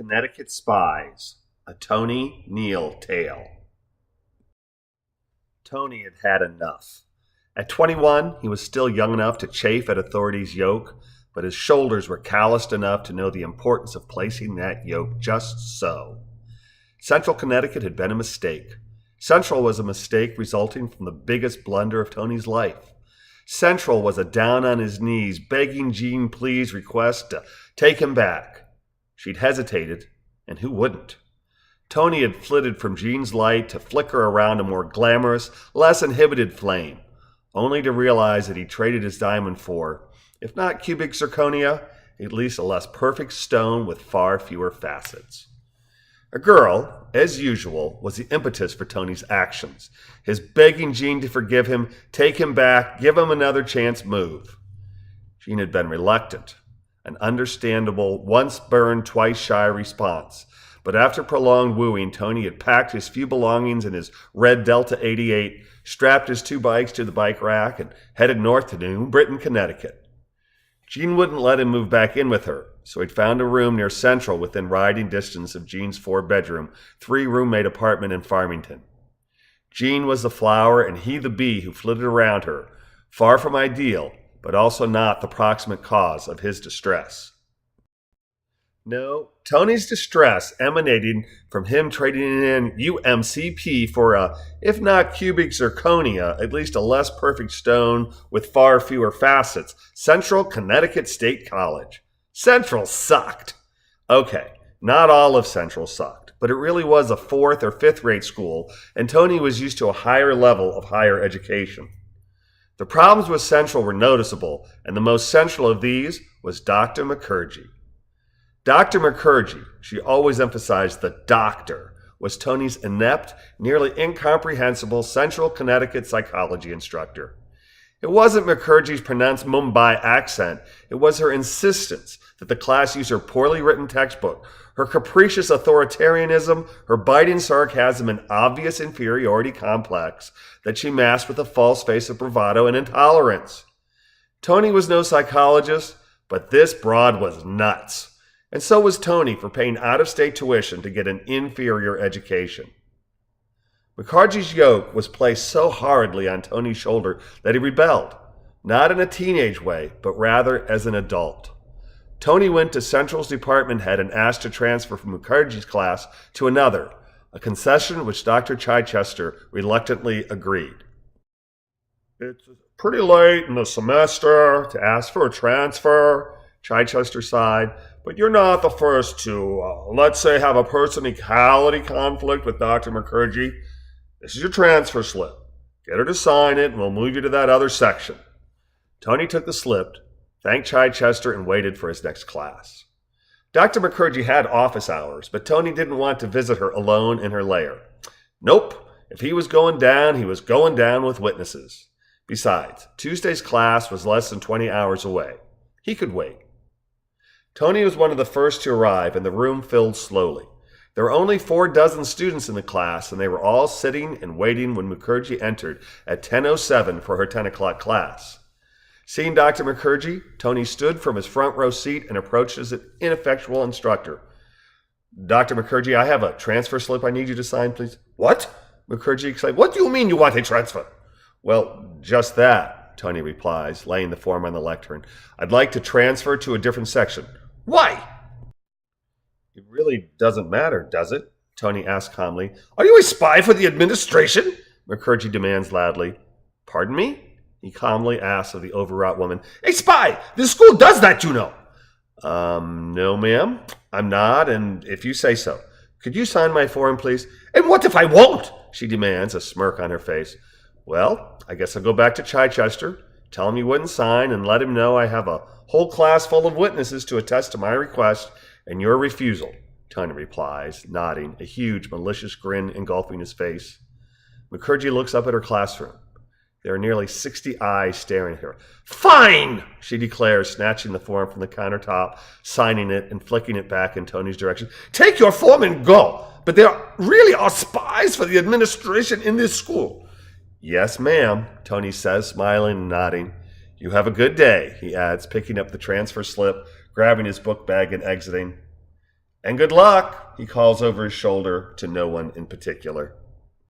Connecticut Spies, a Tony Neal tale. Tony had had enough. At 21, he was still young enough to chafe at authority's yoke, but his shoulders were calloused enough to know the importance of placing that yoke just so. Central Connecticut had been a mistake. Central was a mistake resulting from the biggest blunder of Tony's life. Central was a down-on-his-knees, begging Jean please request to take him back. She'd hesitated, and who wouldn't? Tony had flitted from Jean's light to flicker around a more glamorous, less inhibited flame, only to realize that he traded his diamond for, if not cubic zirconia, at least a less perfect stone with far fewer facets. A girl, as usual, was the impetus for Tony's actions. His begging Jean to forgive him, take him back, give him another chance move. Jean had been reluctant, an understandable, once burned, twice shy response. But after prolonged wooing, Tony had packed his few belongings in his red Delta 88, strapped his two bikes to the bike rack, and headed north to New Britain, Connecticut. Jean wouldn't let him move back in with her, so he'd found a room near Central within riding distance of Jean's four-bedroom, three-roommate apartment in Farmington. Jean was the flower and he the bee who flitted around her, far from ideal, but also not the proximate cause of his distress. No, Tony's distress emanating from him trading in UMCP for a, if not cubic zirconia, at least a less perfect stone with far fewer facets, Central Connecticut State College. Central sucked. Okay, not all of Central sucked, but it really was a fourth or fifth rate school, and Tony was used to a higher level of higher education. The problems with Central were noticeable, and the most central of these was Dr. Mukerji. Dr. Mukerji, she always emphasized the doctor, was Tony's inept, nearly incomprehensible Central Connecticut psychology instructor. It wasn't Mukerji's pronounced Mumbai accent, it was her insistence that the class use her poorly written textbook, her capricious authoritarianism, her biting sarcasm and obvious inferiority complex that she masked with a false face of bravado and intolerance. Tony was no psychologist, but this broad was nuts. And so was Tony for paying out-of-state tuition to get an inferior education. Mukerji's yoke was placed so hardly on Tony's shoulder that he rebelled, not in a teenage way, but rather as an adult. Tony went to Central's department head and asked to transfer from Mukerji's class to another, a concession which Dr. Chichester reluctantly agreed. It's pretty late in the semester to ask for a transfer, Chichester sighed. But you're not the first to, let's say, have a personality conflict with Dr. Mukerji. This is your transfer slip. Get her to sign it, and we'll move you to that other section. Tony took the slip, thanked Chichester, and waited for his next class. Dr. Mukerji had office hours, but Tony didn't want to visit her alone in her lair. Nope. If he was going down, he was going down with witnesses. Besides, Tuesday's class was less than 20 hours away. He could wait. Tony was one of the first to arrive, and the room filled slowly. There were only 4 students in the class, and they were all sitting and waiting when Mukerji entered at 10:07 for her 10 o'clock class. Seeing Dr. Mukerji, Tony stood from his front row seat and approached his ineffectual instructor. Dr. Mukerji, I have a transfer slip I need you to sign, please. What? Mukerji exclaimed. What do you mean you want a transfer? Well, just that, Tony replies, laying the form on the lectern. I'd like to transfer to a different section. Why? It really doesn't matter, does it? Tony asks calmly. Are you a spy for the administration? Mukerji demands loudly. Pardon me? He calmly asks of the overwrought woman. A spy! This school does that, you know. No, ma'am. I'm not, and if you say so. Could you sign my form, please? And what if I won't? She demands, a smirk on her face. Well, I guess I'll go back to Chichester, tell him you wouldn't sign, and let him know I have a whole class full of witnesses to attest to my request and your refusal, Tony replies, nodding, a huge, malicious grin engulfing his face. Mukerji looks up at her classroom. There are nearly 60 eyes staring at her. Fine, she declares, snatching the form from the countertop, signing it, and flicking it back in Tony's direction. Take your form and go, but there really are spies for the administration in this school. Yes, ma'am, Tony says, smiling and nodding. You have a good day, he adds, picking up the transfer slip, grabbing his book bag and exiting. And good luck, he calls over his shoulder to no one in particular.